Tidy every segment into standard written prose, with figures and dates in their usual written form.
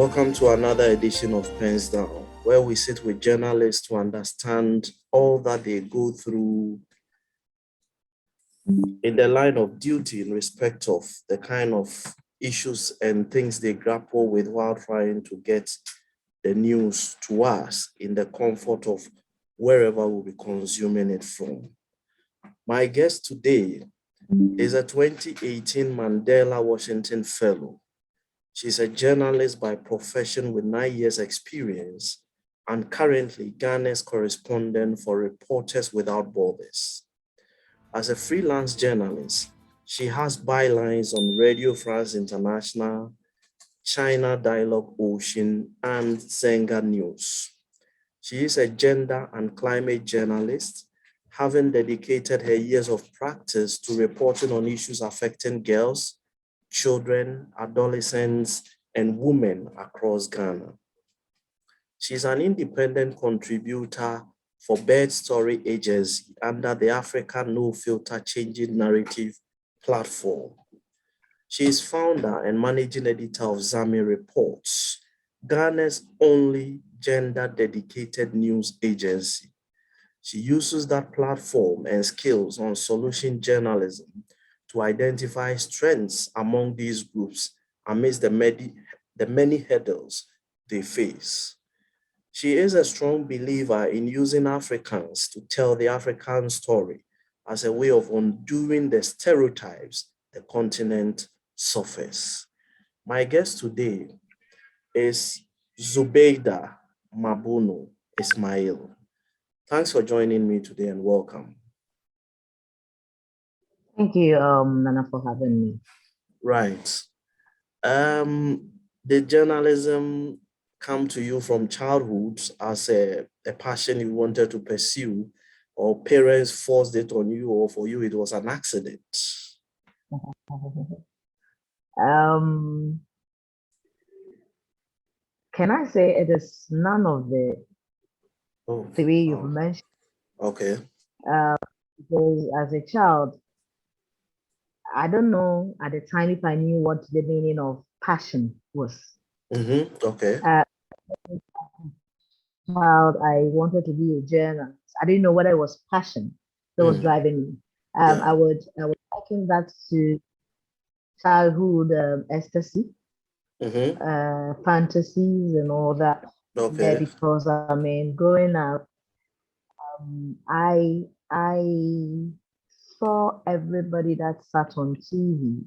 Welcome to another edition of PENSDOWN, where we sit with journalists to understand all that they go through in the line of duty in respect of the kind of issues and things they grapple with while trying to get the news to us in the comfort of wherever we'll be consuming it from. My guest today is a 2018 Mandela Washington Fellow. She's a journalist by profession with 9 years experience and currently Ghana's correspondent for Reporters Without Borders. As a freelance journalist, she has bylines on Radio France International, China Dialogue Ocean, and Zenga News. She is a gender and climate journalist, having dedicated her years of practice to reporting on issues affecting girls, children, adolescents, and women across Ghana. She's an independent contributor for Bird Story Agency under the Africa No Filter Changing Narrative platform. She is founder and managing editor of Zami Reports, Ghana's only gender-dedicated news agency. She uses that platform and skills on solution journalism to identify strengths among these groups amidst the many hurdles they face. She is a strong believer in using Africans to tell the African story as a way of undoing the stereotypes the continent suffers. My guest today is Zubaida Mabuno Ismail. Thanks for joining me today and welcome. Thank you, Nana, for having me. Right. Did journalism come to you from childhood as a passion you wanted to pursue, or parents forced it on you, or for you it was an accident? Can I say it is none of the three you've mentioned? Okay. Because as a child, I don't know at the time if I knew what the meaning of passion was. Okay. Child, I wanted to be a journalist. I didn't know whether it was passion that was driving me. I would liken that to childhood ecstasy, fantasies, and all that. Okay. Yeah, because I mean, growing up, I saw everybody that sat on TV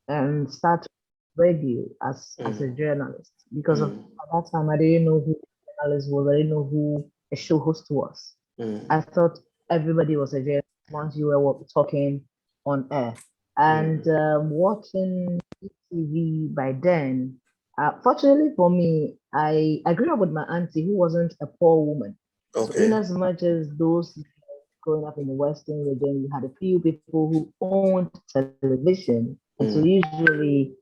and started radio as a journalist, because at that time I didn't know who a journalist was. I didn't know who a show host was. I thought everybody was a journalist once you were talking on air. And watching TV by then, fortunately for me, I grew up with my auntie who wasn't a poor woman. Okay. So in as much as those growing up in the Western region, you had a few people who owned television. And so usually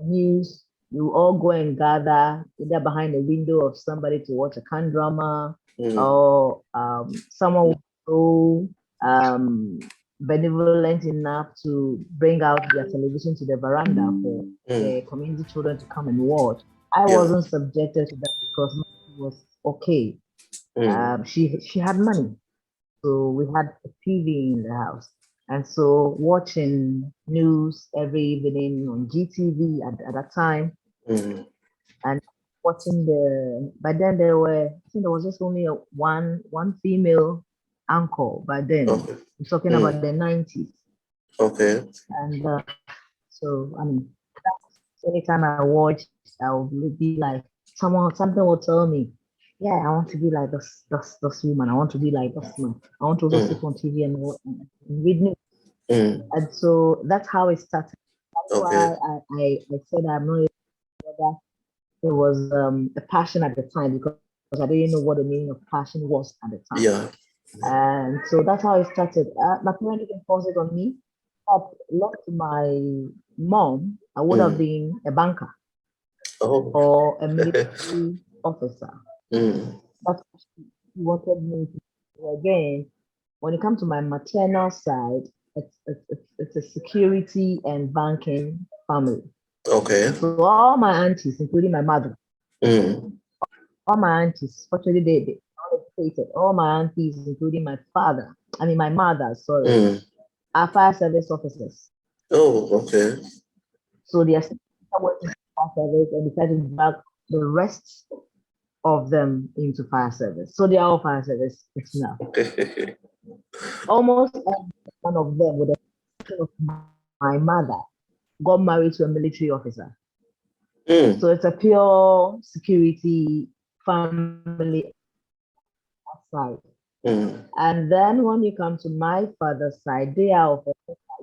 news, you all go and gather either behind the window of somebody to watch a can drama, or someone so benevolent enough to bring out their television to the veranda for the community children to come and watch. I wasn't subjected to that because it was okay. She had money, so we had a TV in the house, and so watching news every evening on GTV at that time, and watching by then I think there was just only one female anchor by then. I'm talking about the 90s. Okay. And so I mean, anytime I watch, I will be like something will tell me, yeah, I want to be like this woman. I want to be like this man. I want to go sit on TV and read news. And so that's how it started. That's why I said I'm not whether it was a passion at the time, because I didn't know what the meaning of passion was at the time. Yeah. And so that's how it started. My parents didn't force it on me, but left to my mom, I would have been a banker or a military officer. But she wanted me to do. Again, when it comes to my maternal side, it's a security and banking family. Okay. So all my aunties, including my mother, all my aunties, fortunately, they all educated. All my aunties, including my mother, sorry, are fire service officers. Oh, okay. So they are still working in fire service and decided to drag the rest of them into fire service. So they are all fire service personnel. Almost every one of them, with the exception of my mother, got married to a military officer. So it's a pure security family side. And then when you come to my father's side, they are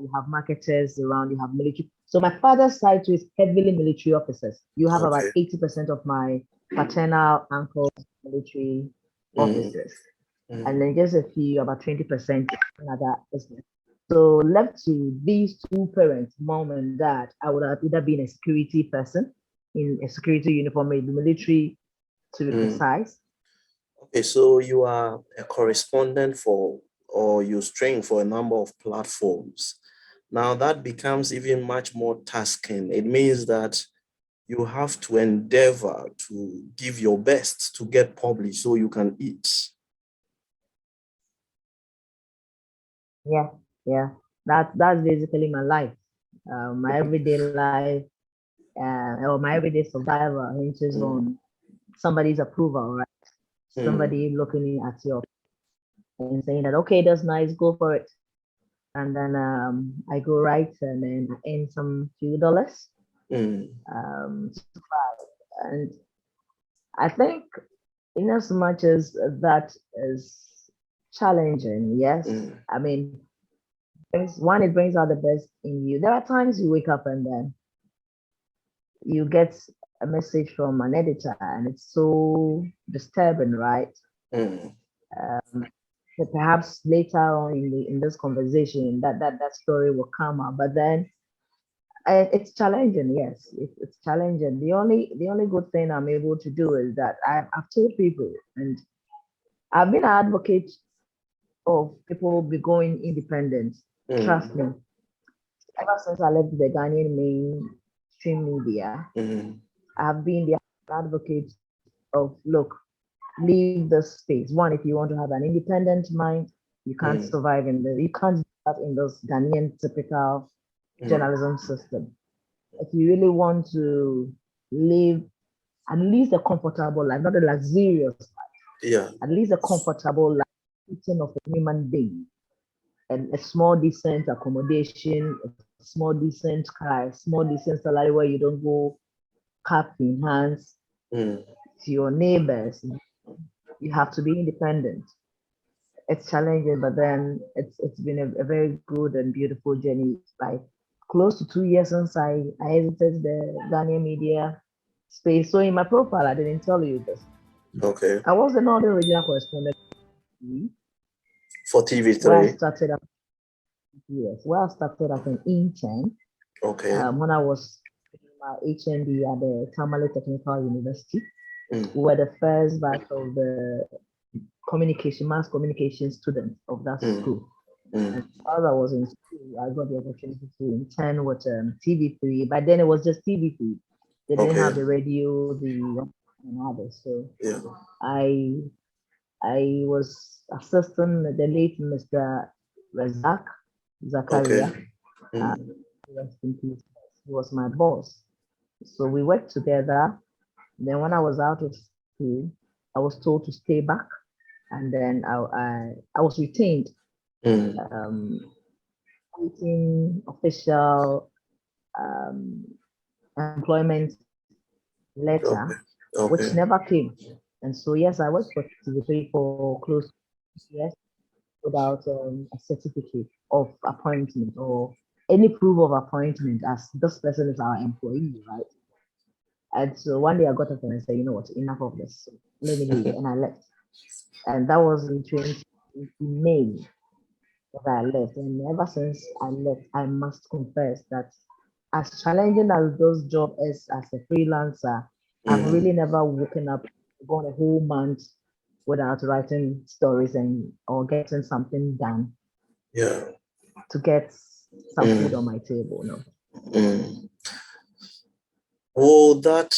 you have marketers around, you have military. So my father's side too is heavily military officers. You have about 80% of my paternal uncles military officers. And then just a few, about 20% another business. So left to these two parents, mom and dad, I would have either been a security person in a security uniform, maybe military to be precise. Okay, so you are a correspondent for, or you string for a number of platforms. Now that becomes even much more tasking. It means that you have to endeavor to give your best to get published so you can eat. Yeah. That's basically my life. My everyday life, or my everyday survival hinges on somebody's approval, right? Somebody looking at you and saying that, okay, that's nice, go for it. And then I go right and then I earn some few dollars. And I think in as much as that is challenging, yes. I mean, it brings out the best in you. There are times you wake up and then you get a message from an editor and it's so disturbing, right? Perhaps later on in this conversation that story will come up, but then it's challenging. Yes, it's challenging. The only good thing I'm able to do is that I've told people, and I've been an advocate of people be going independent. Trust me, ever since I left the Ghanaian mainstream media, I've been the advocate of, look, leave the space. One, if you want to have an independent mind, you can't survive you can't do that in this Ghanaian typical journalism system. If you really want to live at least a comfortable life, not a luxurious life, at least a comfortable life of a human being, and a small decent accommodation, a small decent car, a small decent salary where you don't go cap in hands to your neighbors. You have to be independent. It's challenging, but then it's been a very good and beautiful journey. Like close to 2 years since I exited the Ghanaian media space. So in my profile, I didn't tell you this. Okay. I was not the original correspondent for TV3. Where I started as an intern. Okay. When I was my HND at the Tamale Technical University, we were the first batch of the mass communication students of that school. And while I was in school, I got the opportunity to intern with TV3, but then it was just TV3. They didn't have the radio, and others. So I was assisting the late Mr. Razak Zakaria. Rest in peace. He was my boss. So we worked together. Then when I was out of school, I was told to stay back, and then I was retained, waiting official employment letter, which never came. And so yes, I worked for TV3 for close to years without a certificate of appointment or any proof of appointment, as this person is our employee, right? And so one day I got up and I said, you know what, enough of this. Let me leave. And I left. And that was in 20 May that I left. And ever since I left, I must confess that as challenging as those jobs is as a freelancer, I've really never woken up, gone a whole month without writing stories or getting something done. To get some food on my table. No. Will that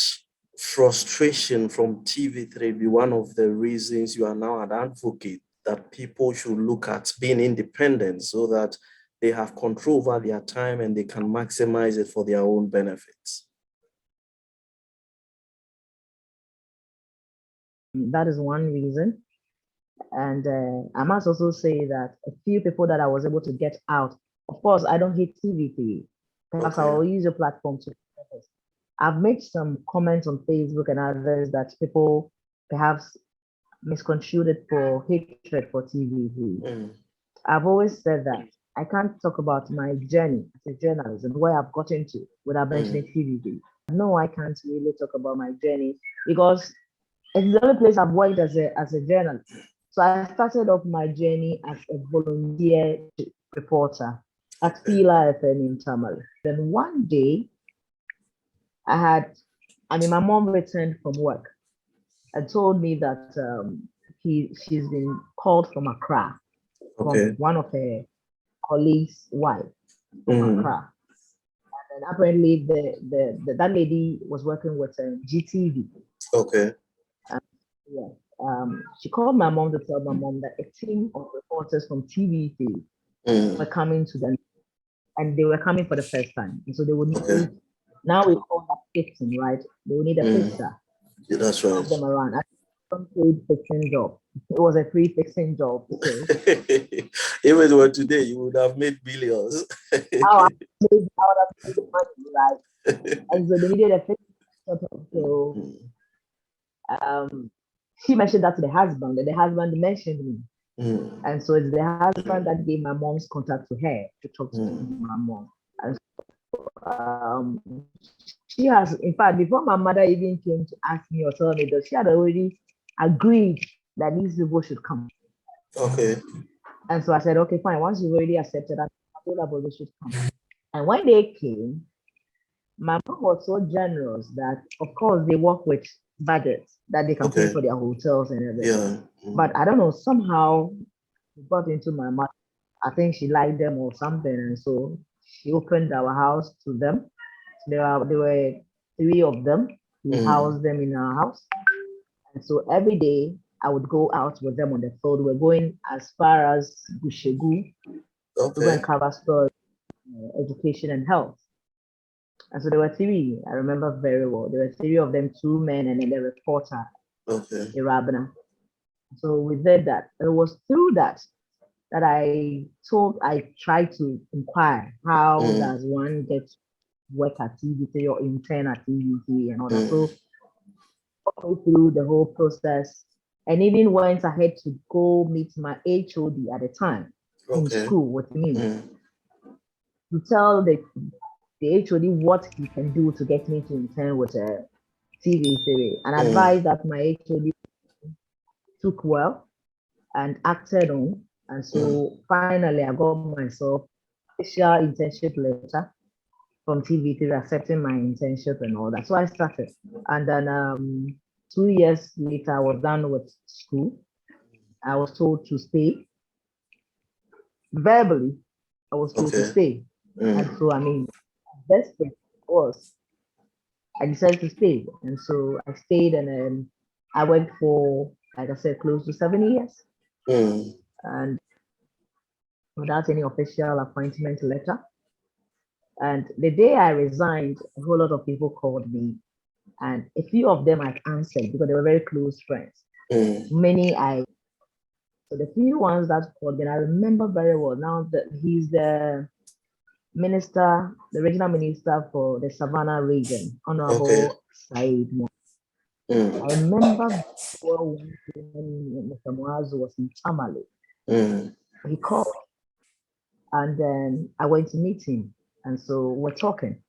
frustration from TV3 be one of the reasons you are now an advocate that people should look at being independent so that they have control over their time and they can maximize it for their own benefits? That is one reason. And I must also say that a few people that I was able to get out, of course, I don't hate TV3. Perhaps I will use a platform to. I've made some comments on Facebook and others that people perhaps misconstrued it for hatred for TV3. I've always said that I can't talk about my journey as a journalist and where I've gotten to without mentioning TV3. No, I can't really talk about my journey because it's the only place I've worked as a journalist. So I started off my journey as a volunteer reporter at Fila FM in Tamale. Then one day, my mom returned from work and told me that she's been called from Accra, from one of her colleagues' wife from Accra. And apparently that lady was working with GTV. Okay. Yeah. She called my mom to tell my mom that a team of reporters from TV3 were coming to them, and they were coming for the first time. And so they would need, now we call that fixing, right? They would need a fixer. Yeah, that's right. Them around. I paid fixing job. It was a free fixing job. So. If it were today, you would have made billions. I would have made money, right? And so they needed a fixer. So she mentioned that to the husband, and the husband mentioned me. And so it's the husband that gave my mom's contact to her to talk to my mom. And so, she has, in fact, before my mother even came to ask me or tell me that, she had already agreed that these people should come. Okay. And so I said, okay, fine. Once you've already accepted, I'm available, they should come. And when they came, my mom was so generous that, of course, they work with budgets that they can pay for their hotels and everything. Yeah. But I don't know, somehow it got into my mind. I think she liked them or something. And so she opened our house to them. There were 3 of them. We housed them in our house. And so every day I would go out with them on the road. We're going as far as Bushegu to go and cover stores, education and health. And so there were 3, I remember very well. There were 3 of them, 2 men, and then the reporter, Irabna. So we did that. It was through that I tried to inquire, how does one get to work at TV3 or intern at TV3 and all that. So through the whole process, and even went ahead to go meet my HOD at the time in school with me to tell the HOD what he can do to get me to intern with a TV3, and advised that my HOD took well and acted on. And so finally I got myself official internship letter from TV3 accepting my internship and all that. So I started, and then 2 years later I was done with school. I was told to stay. Verbally, I was told to stay. And so desperate was, I decided to stay. And so I stayed, and I went for, like I said, close to 7 years. And without any official appointment letter. And the day I resigned, a whole lot of people called me, and a few of them I answered because they were very close friends. So the few ones that called me, I remember very well. Now that he's the minister, the regional minister for the Savannah region, Honorable Said. I remember when Mr. Muazu was in Tamale. He called, and then I went to meet him. And so we're talking.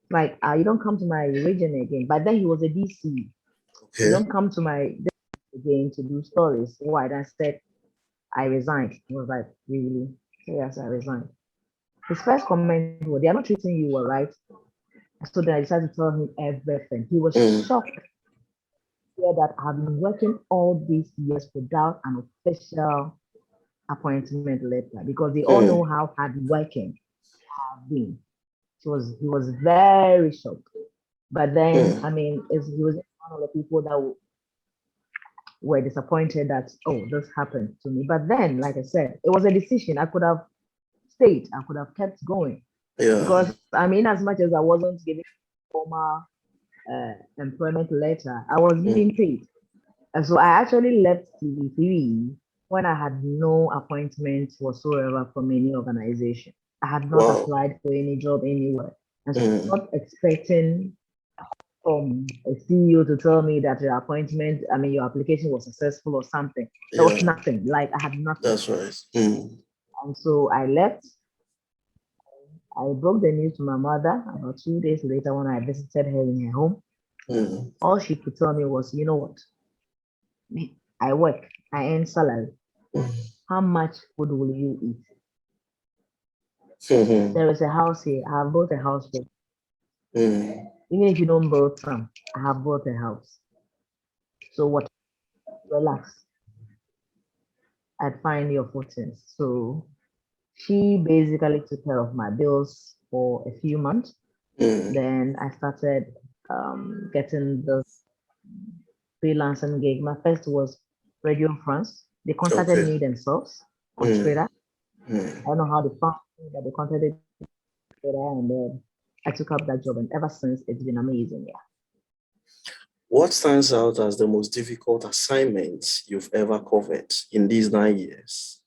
Like, you don't come to my region again. But then he was a DC. You don't come to my again to do stories. Why? I said, I resigned. He was like, really? Yes, I resigned. His first comment was, they are not treating you well, right? So then I decided to tell him everything. He was shocked to hear that I've been working all these years without an official appointment letter, because they all know how hard working I've been. He was very shocked. But then, I mean, he was one of the people that were disappointed that, oh, this happened to me. But then, like I said, it was a decision. I could have stayed, I could have kept going. Yeah. Because, I mean, as much as I wasn't given formal employment letter, I was being paid. And so I actually left TV3 when I had no appointment whatsoever from any organization. I had not applied for any job anywhere. And so I was not expecting from a CEO to tell me that your appointment, I mean, your application was successful or something. There was nothing. Like I had nothing. That's right. And so I left. I broke the news to my mother about 2 days later when I visited her in her home. All she could tell me was, you know what? I work, I earn salary. How much food will you eat? There is a house here. I have bought a house here. Even if you don't build some, I have bought a house. So what? Relax. I'd find your footings. So she basically took care of my bills for a few months. Then I started getting the freelancing gig. My first was Radio France. They contacted me themselves on Twitter. I don't know how they found me, but they contacted me on Twitter, and I took up that job. And ever since, it's been amazing. Yeah. What stands out as the most difficult assignment you've ever covered in these 9 years?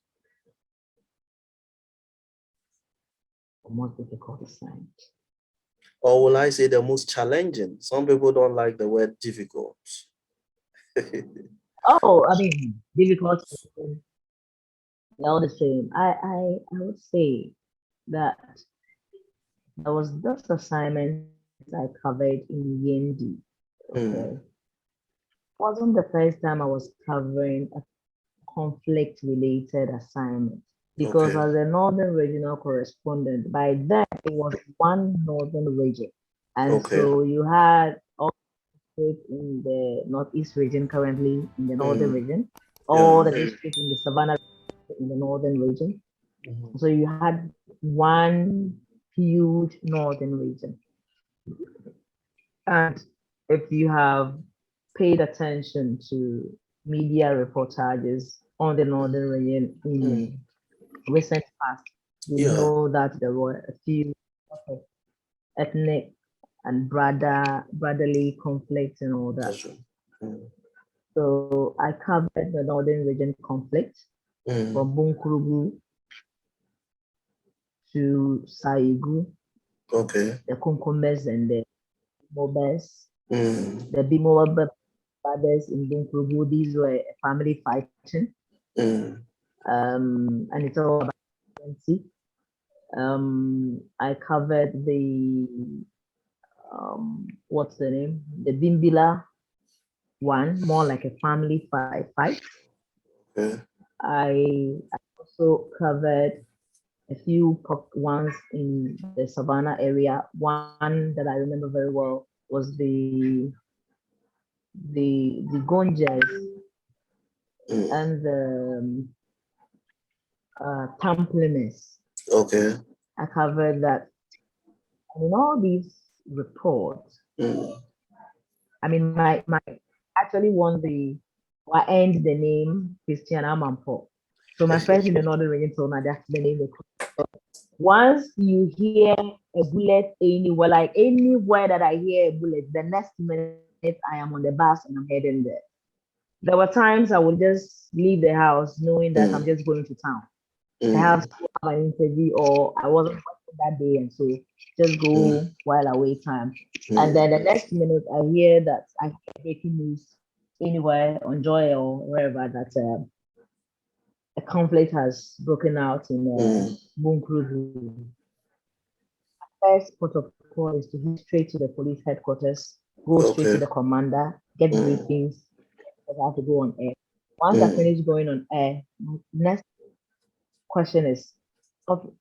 The most difficult assignment. Or will I say the most challenging? Some people don't like the word difficult. Oh, I mean, difficult. They're all the same. I would say that there was this assignment I covered in Yendi. Okay. It wasn't the first time I was covering a conflict-related assignment because as a Northern Regional Correspondent, by then it was one Northern region. And so you had all in the Northeast region currently in the Northern region, all the districts in the Savannah in the Northern region. So you had one huge Northern region. And if you have paid attention to media reportages on the Northern region in recent past, you know that there were a few ethnic and brotherly conflicts and all that. So I covered the Northern region conflict from Bunkurugu to Saigu, the Kunkumbes and the Mobes, the Bimo brothers in Bunkurugu. These were a family fighting, and it's all about identity. I covered the what's the name? The Bimbila one, more like a family fight. I also covered a few ones in the Savannah area. One that I remember very well was the Gonjas and the Tampliness. I covered that. And in all these reports, I mean, my actually won I earned the name Christian Amanpo. So my friends in the Northern region told me that's the name. Once you hear a bullet anywhere, like anywhere that I hear a bullet, the next minute I am on the bus and I'm heading there. There were times I would just leave the house knowing that I'm just going to town. Perhaps have an interview or I wasn't working that day, and so just go while I wait time. And then the next minute I hear breaking news anywhere on Joy or wherever that a conflict has broken out in Bunkuru. First port of call is to go straight to the police headquarters, go straight to the commander, get briefings, because I have to go on air. Once I finish going on air, next question is,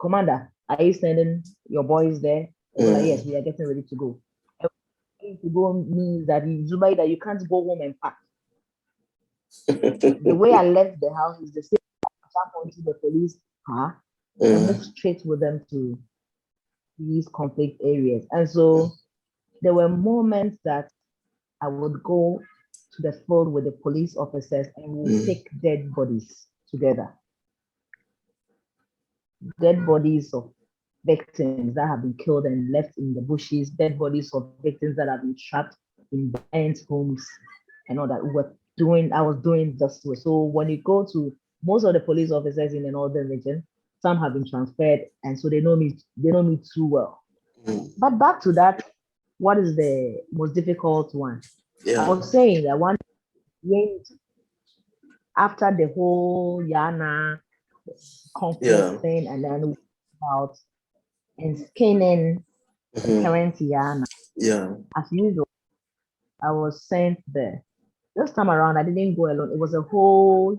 Commander, are you sending your boys there? Like, yes, we are getting ready to go. To go means that Zubaida, you can't go home and pack. The way I left the house is the same. I jump onto the police car and move straight with them to these conflict areas. And so there were moments that I would go to the field with the police officers and we would take dead bodies together. Dead bodies of victims that have been killed and left in the bushes, dead bodies of victims that have been trapped in burnt homes and all that. I was doing just so when you go to most of the police officers in the northern region, some have been transferred, and so they know me too well. But back to that, what is the most difficult one? Yeah. I was saying that one after the whole Yana conflict thing, and then about and scanning the current Yana. Yeah. As usual, I was sent there. This time around, I didn't go alone. It was a whole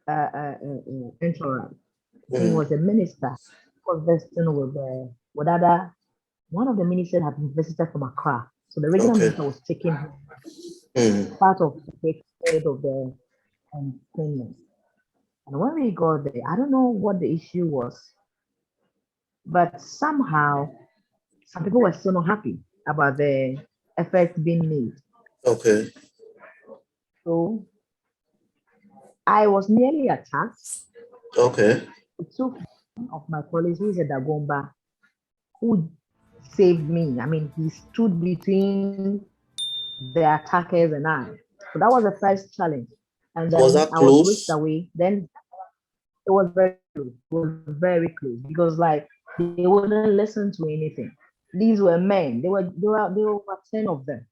entourage. He was a minister. He was visiting with other. One of the ministers had been visited from Accra, so the regional minister was taking part of the head of the entertainment. And when we got there, I don't know what the issue was, but somehow some people were still not happy about the effort being made. Okay. So I was nearly attacked. Okay. It took one of my colleagues, who is a Dagomba, who saved me. I mean, he stood between the attackers and I. So that was the first challenge. And then Was that I was close? whisked away. Then it was very close. It was very close because like they wouldn't listen to anything. These were men. There were over 10 of them.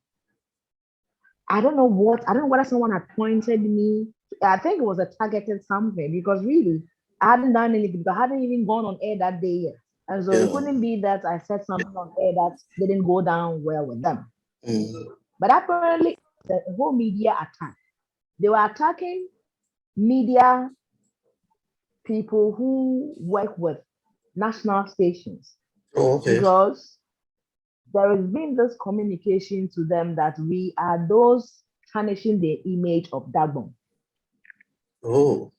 I don't know whether someone had pointed me. I think it was a targeted something because really I hadn't done anything because I hadn't even gone on air that day yet. And so it couldn't be that I said something on air that didn't go down well with them. But apparently the whole media attack. They were attacking media people who work with national stations. Because there has been this communication to them that we are those tarnishing the image of Dagbon. Oh.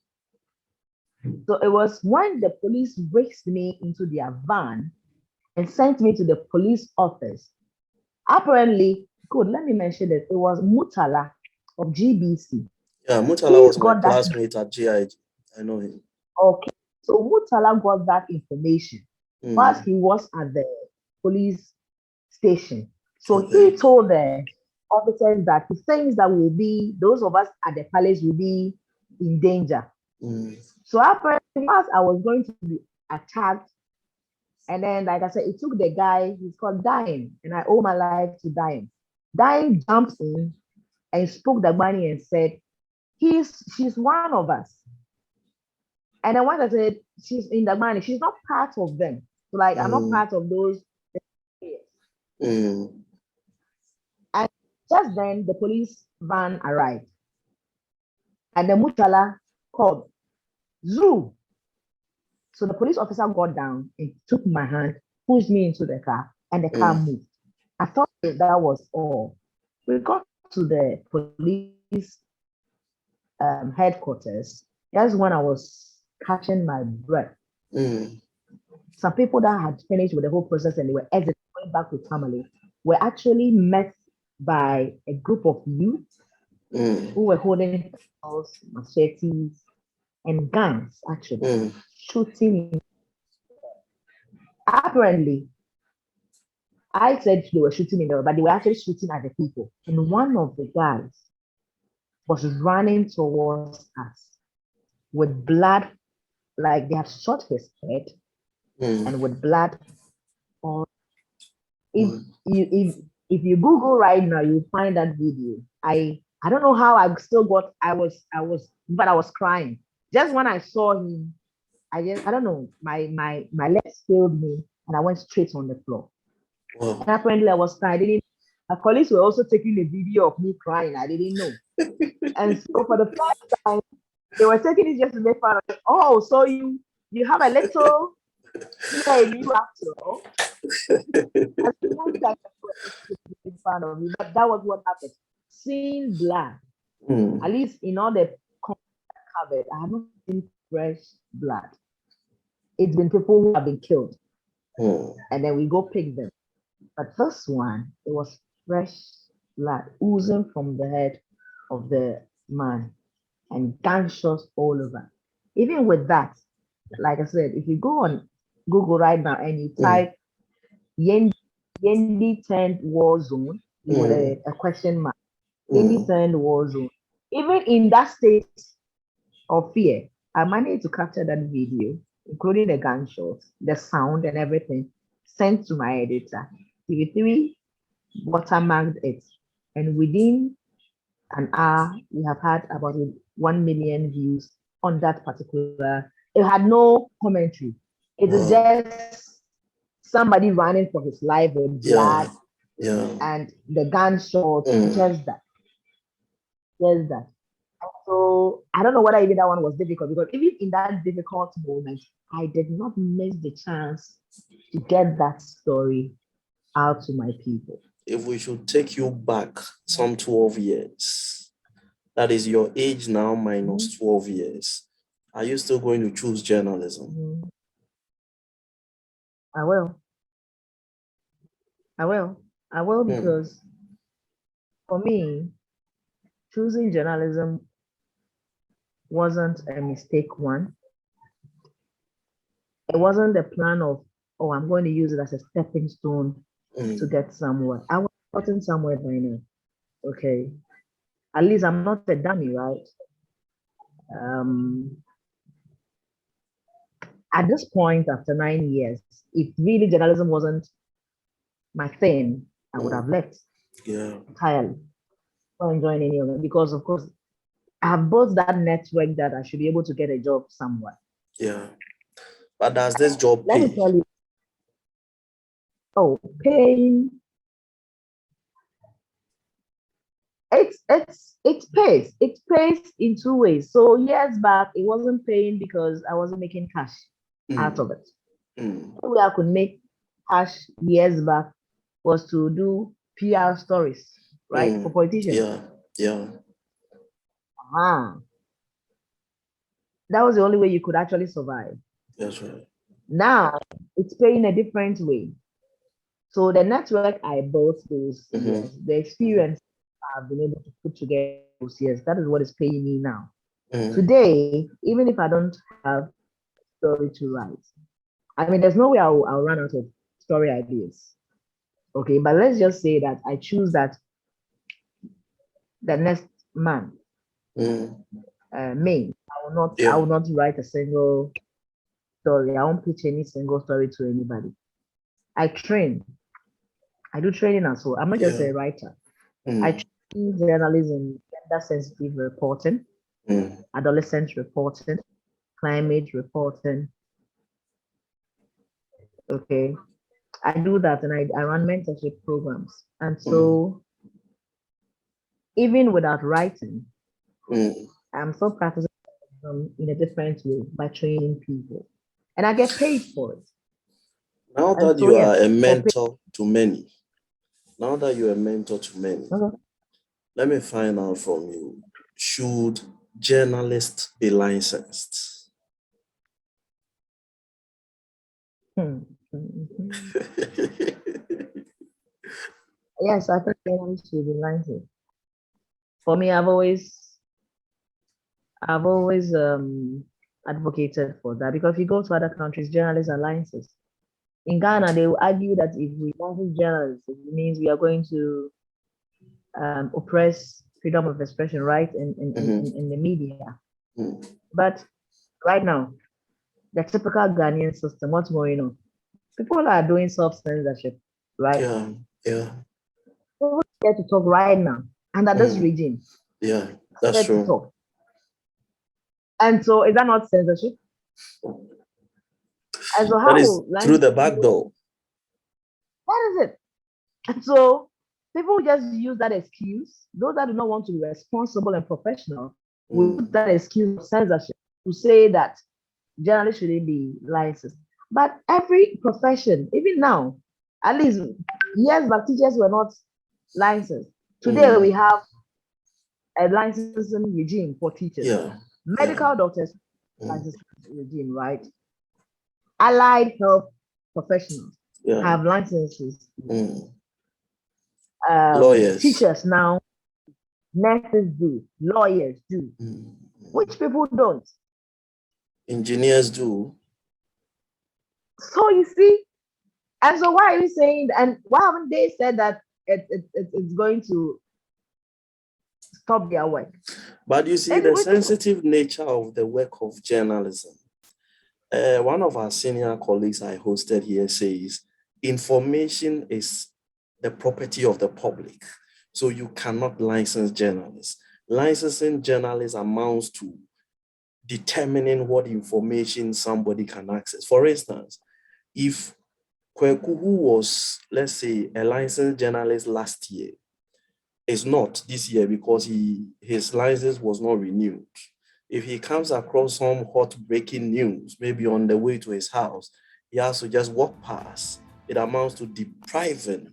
So it was when the police whisked me into their van and sent me to the police office. Apparently, let me mention it. It was Mutala of GBC. Yeah, Mutala was my classmate at GIG. I know him. Okay. So Mutala got that information whilst he was at the police station. So he told the officers that he thinks that those of us at the palace will be in danger. So apparently, whilst I was going to be attacked, and then, like I said, it took the guy, he's called Dying, and I owe my life to Dying. Dying jumped in and spoke the money and said, she's one of us. And then once I said, she's in the money, she's not part of them. So like, I'm not part of those. And just then, the police van arrived. And the Mutala called, Zoo. So the police officer got down and took my hand, pushed me into the car, and the car moved. I thought that was all. We got to the police headquarters. That's when I was catching my breath. Some people that had finished with the whole process and they were exiting, going back with family, were actually met by a group of youth who were holding pistols, machetes, and guns, actually, shooting. Apparently, I said they were shooting in the, but they were actually shooting at the people. And one of the guys was running towards us with blood, like they had shot his head, and with blood on. If you Google right now, you'll find that video. I don't know how I still got. I was crying just when I saw him. I don't know. My legs failed me, and I went straight on the floor. Wow. And apparently, I was crying. My colleagues were also taking a video of me crying. I didn't know. And so for the first time, they were taking it just to make fun of it. Oh, so you have a little fear in you after all. Fun of me, but that was what happened. Seeing blood, at least in all the covered, I haven't seen fresh blood. It's been people who have been killed, and then we go pick them. But this one, it was fresh blood oozing from the head of the man and gunshots all over. Even with that, like I said, if you go on Google right now and you type Yendi turned war zone with a question mark, Yendi turned war zone. Even in that state of fear, I managed to capture that video, including the gunshots, the sound, and everything, sent to my editor. TV3 watermarked it, and within an hour, we have had about 1 million views on that particular. It had no commentary. It is just somebody running for his life with blood and the gunshot, just that. Just that. So I don't know whether even that one was difficult, because even in that difficult moment, I did not miss the chance to get that story out to my people. If we should take you back some 12 years, that is your age now minus 12 years, are you still going to choose journalism? I will. I will because for me, choosing journalism wasn't a mistake one. It wasn't the plan of, oh, I'm going to use it as a stepping stone to get somewhere. I was gotten somewhere by now. Okay. At least I'm not a dummy, right? At this point, after 9 years, if really journalism wasn't my thing, I would have left entirely. Not enjoying any of it, because of course I have built that network that I should be able to get a job somewhere. Yeah. But does this job pay? Let me tell you. Oh, paying. It pays. It pays in two ways. So years back, it wasn't paying because I wasn't making cash out of it. The way I could make cash years back was to do PR stories, right? For politicians. Yeah. That was the only way you could actually survive. That's right. Now it's paying a different way. So the network I built those years, the experience I've been able to put together those years, that is what is paying me now. Today, even if I don't have a story to write, I mean, there's no way I'll run out of story ideas. Okay, but let's just say that I choose that the next month, May, I will not write a single story. I won't pitch any single story to anybody. I train. I do training as well. I'm not just a writer. I train journalism, gender sensitive reporting, adolescent reporting, climate reporting. Okay. I do that, and I run mentorship programs. And so even without writing, I'm still practicing in a different way by training people. And I get paid for it. Now that you are a mentor to many, let me find out from you, should journalists be licensed? Yes, I think journalists should be licensed. For me, I've always advocated for that, because if you go to other countries, journalists are licensed. In Ghana, they will argue that if we license journalists, it means we are going to oppress freedom of expression, right, in the media. But right now, the typical Ghanaian system, what's going on? People are doing self-censorship, right? Yeah. People get to talk right now under this regime. Yeah, that's true. Talk. And so, is that not censorship? And so, how that is through the back door. That is it. And so, people just use that excuse. Those that do not want to be responsible and professional will use that excuse of censorship to say that journalists shouldn't be licensed. But every profession, even now, at least years back, teachers were not licensed. Today, we have a licensing regime for teachers. Medical doctors, licensing regime, right? Allied health professionals, have licenses. Lawyers. Teachers now, nurses do, lawyers do. Which people don't? Engineers do. So you see, and so why are you saying, and why haven't they said that it's going to stop their work? But you see, the sensitive nature of the work of journalism. One of our senior colleagues I hosted here says, information is the property of the public. So you cannot license journalists. Licensing journalists amounts to determining what information somebody can access. For instance, if Kweku, who was, let's say, a licensed journalist last year, is not this year because his license was not renewed. If he comes across some hot breaking news, maybe on the way to his house, he has to just walk past. It amounts to depriving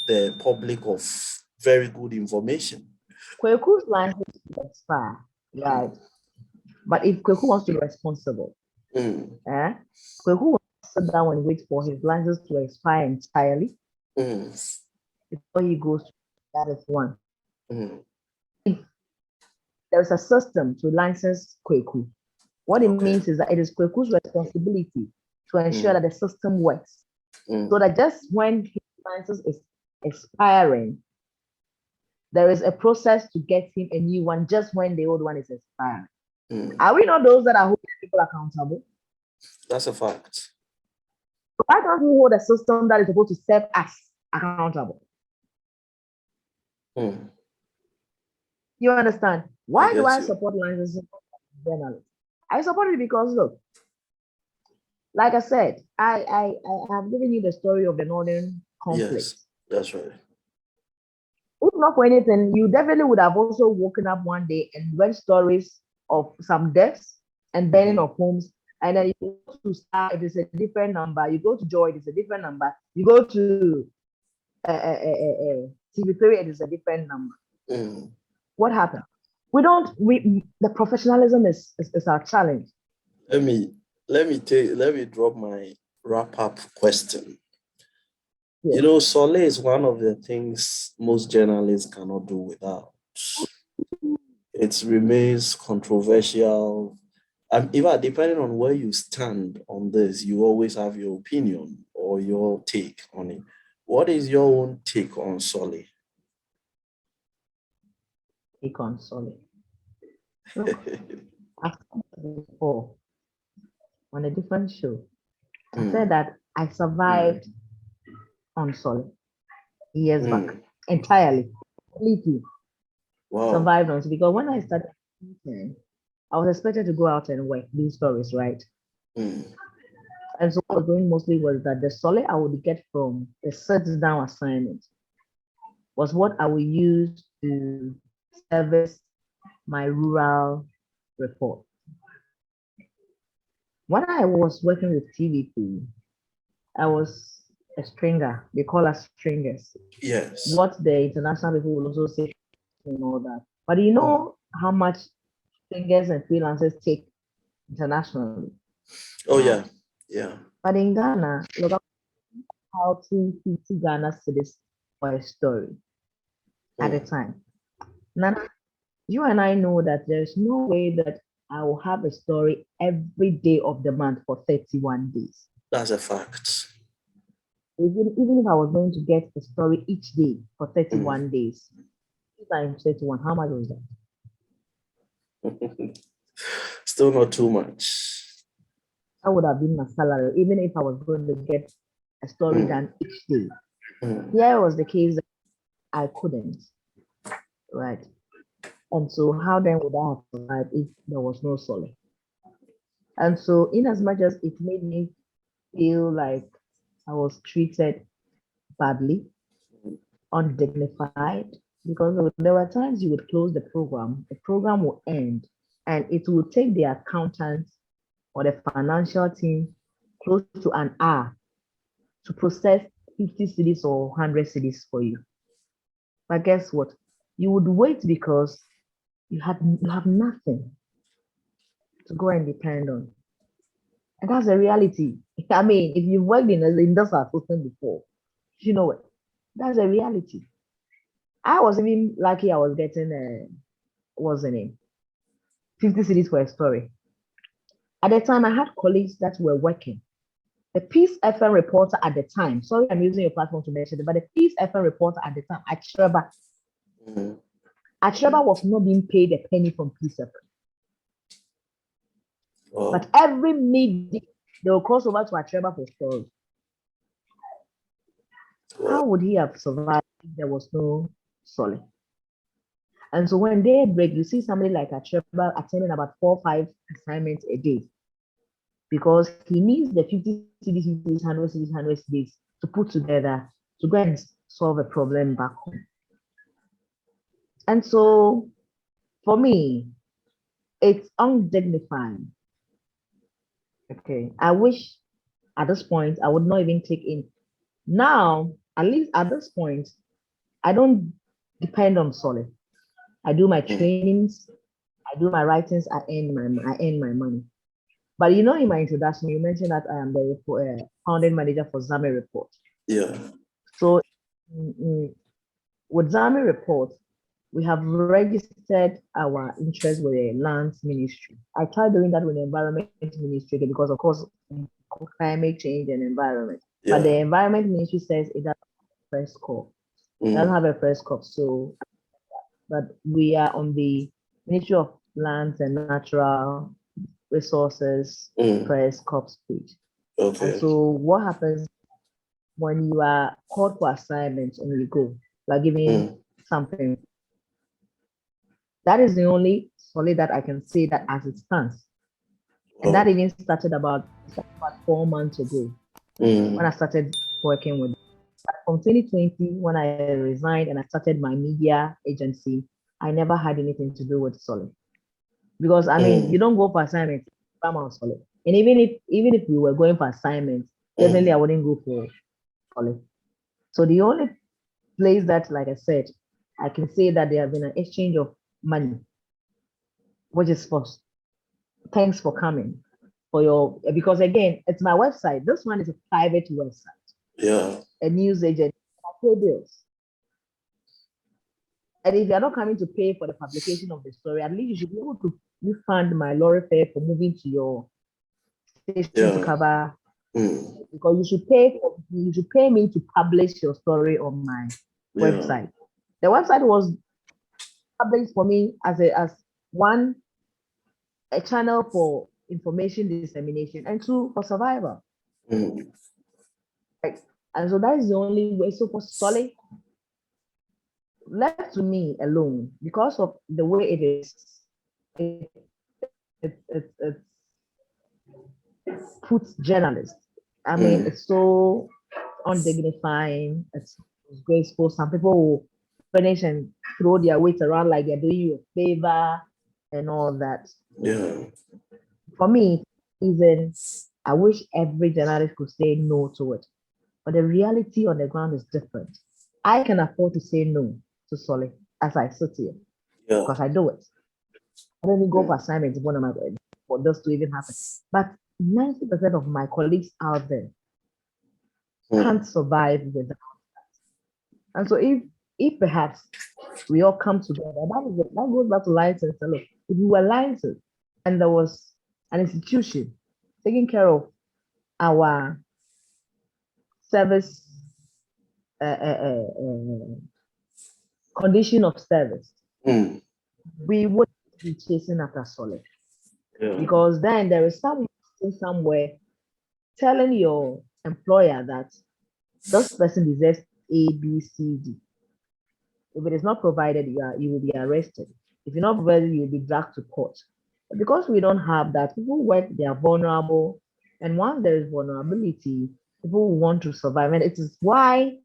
the public of very good information. Kweku's license will expire, right? But if Kweku wants to be responsible, Kweku will sit down and wait for his license to expire entirely before he goes. That is one. If there's a system to license Kweku, what it means is that it is Kweku's responsibility to ensure that the system works. So that just when his license is expiring, there is a process to get him a new one just when the old one is expiring. Are we not those that are holding people accountable? That's a fact. Why can't we hold a system that is supposed to serve us accountable? You understand? Why do I support licensing journalists? I support it because, look, like I said, I have given you the story of the Northern conflict. Yes, that's right. If not for anything, you definitely would have also woken up one day and read stories of some deaths and burning of homes. And then you go to Star, it is a different number. You go to Joy, it is a different number. You go to TV3, it is a different number. What happened? The professionalism is our challenge. Let me drop my wrap-up question. You know, Solé is one of the things most journalists cannot do without. It remains controversial. Even depending on where you stand on this, you always have your opinion or your take on it. What is your own take on Solé? Take on Solé. Look, I've said before on a different show. I said that I survived on Solé years back entirely, completely. Wow. Survived on, because when I started, I was expected to go out and work, do stories, right? And so what I was doing mostly was that the Solé I would get from the sit-down assignment was what I would use to service my rural report. When I was working with TVP, I was a stringer. They call us stringers. Yes. What the international people will also say and all that. But you know how much stringers and freelancers take internationally? Oh, yeah. Yeah. But in Ghana, look how 250 Ghana cedis for a story at a time. Now, you and I know that there's no way that I will have a story every day of the month for 31 days. That's a fact. Even if I was going to get a story each day for 31 days, times 31, how much was that? Still not too much. That would have been my salary, even if I was going to get a story done each day. Here was the case that I couldn't, right? And so how then would I have survived if there was no Solé? And so in as much as it made me feel like I was treated badly, undignified, because there were times you would close the program will end, and it will take the accountant or the financial team close to an hour to process 50 cedis or 100 cedis for you. But guess what? You would wait because you have nothing to go and depend on. And that's the reality. I mean, if you've worked in an industrial system before, you know it. That's a reality. I was even lucky I was getting what's the name? 50 cities for a story. At the time, I had colleagues that were working. The Peace FM reporter at the time, sorry, I'm using your platform to mention it, but the Peace FM reporter at the time, Atreba was not being paid a penny from Peace FM. Oh. But every midday, they will cross over to Atreba for stories. How would he have survived if there was no Solid? And so when they break, you see somebody like Atreba attending about 4 or 5 assignments a day because he needs the 50 CDs, 100 CDs, 100 CDs to put together to go and solve a problem back home. And so for me, it's undignified. Okay, I wish at this point I would not even take in. Now, at least at this point, I don't depend on Solid. I do my trainings, I do my writings, I earn my money. But you know, in my introduction, you mentioned that I am the founding manager for Zami Report. Yeah. So with Zami Report, we have registered our interest with the lands ministry. I tried doing that with the environment ministry because, of course, climate change and environment. Yeah. But the environment ministry says it doesn't have a first call. It doesn't have a first call. So, but we are on the Ministry of Lands and Natural Resources press corps page. Okay. And so what happens when you are called for assignments and you go, like giving something? That is the only Solid that I can say that as it stands. And that even started about 4 months ago when I started working with them. From 2020, when I resigned and I started my media agency, I never had anything to do with Solid. Because I mean, you don't go for assignments, I'm on Solid. And even if we were going for assignments, definitely I wouldn't go for Solid. So the only place that, like I said, I can say that there have been an exchange of money, which is first. Thanks for coming for your, because again, it's my website. This one is a private website. Yeah. A news agent. I pay bills. And if you're not coming to pay for the publication of the story, at least you should be able to refund my lorry fare for moving to your station to cover. Because you should pay me to publish your story on my website. The website was published for me as a channel for information dissemination and two for survival. Right. And so that is the only way. So for Solid, left to me alone, because of the way it is, it puts journalists. I mean, it's so undignifying, it's graceful. Some people will finish and throw their weight around like they're doing you a favor and all that. Yeah. For me, even I wish every journalist could say no to it. But the reality on the ground is different. I can afford to say no to Solid as I sit here because I do it. I don't even go for assignments for this to even happen. But 90% of my colleagues out there can't survive without that. And so if perhaps we all come together, that goes back to license. Look, if we were licensed and there was an institution taking care of our service condition of service, we would be chasing after Solid. Because then there is someone somewhere telling your employer that this person deserves A, B, C, D. If it is not provided, you will be arrested. If you're not provided, you'll be dragged to court. But because we don't have that, people work, they are vulnerable. And once there is vulnerability, people want to survive. And it is why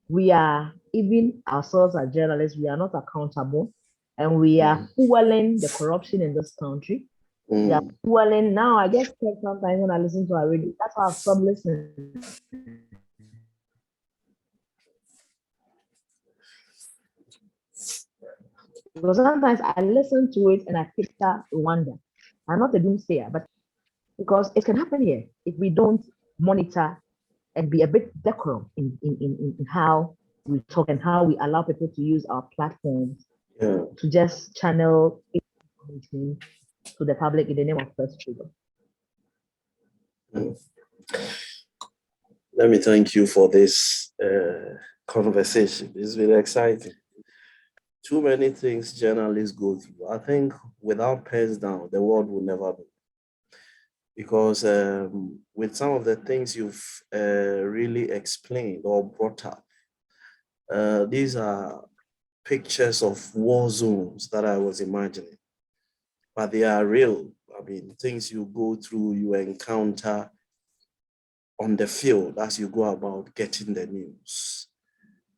we are, even ourselves as journalists, we are not accountable. And we are fueling the corruption in this country. We are fueling now. I guess sometimes when I listen to our radio, that's why I've stopped listening. Because sometimes I listen to it and I picture wonder. I'm not a doomsayer, but because it can happen here if we don't monitor and be a bit decorum in how we talk and how we allow people to use our platforms to just channel information to the public in the name of first freedom. Let me thank you for this conversation. It's been exciting. Too many things journalists go through. I think without pens down, the world will never be. Because with some of the things you've really explained or brought up, these are pictures of war zones that I was imagining, but they are real. I mean, things you go through, you encounter on the field as you go about getting the news.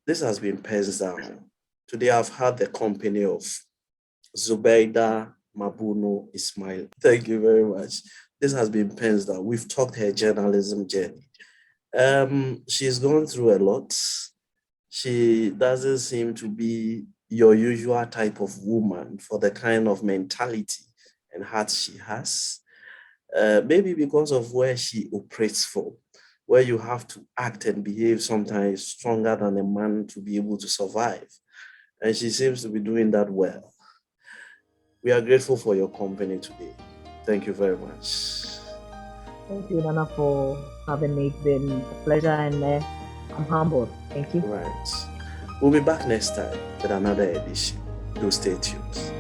This has been Pens Down. Today I've had the company of Zubaida, Mabuno, Ismail. Thank you very much. This has been Pens Down. We've talked her journalism journey. She's gone through a lot. She doesn't seem to be your usual type of woman for the kind of mentality and heart she has. Maybe because of where she operates from, where you have to act and behave sometimes stronger than a man to be able to survive. And she seems to be doing that well. We are grateful for your company today. Thank you very much. Thank you, Nana, for having me. It's been a pleasure, and I'm humbled. Thank you. Right. We'll be back next time with another edition. Do stay tuned.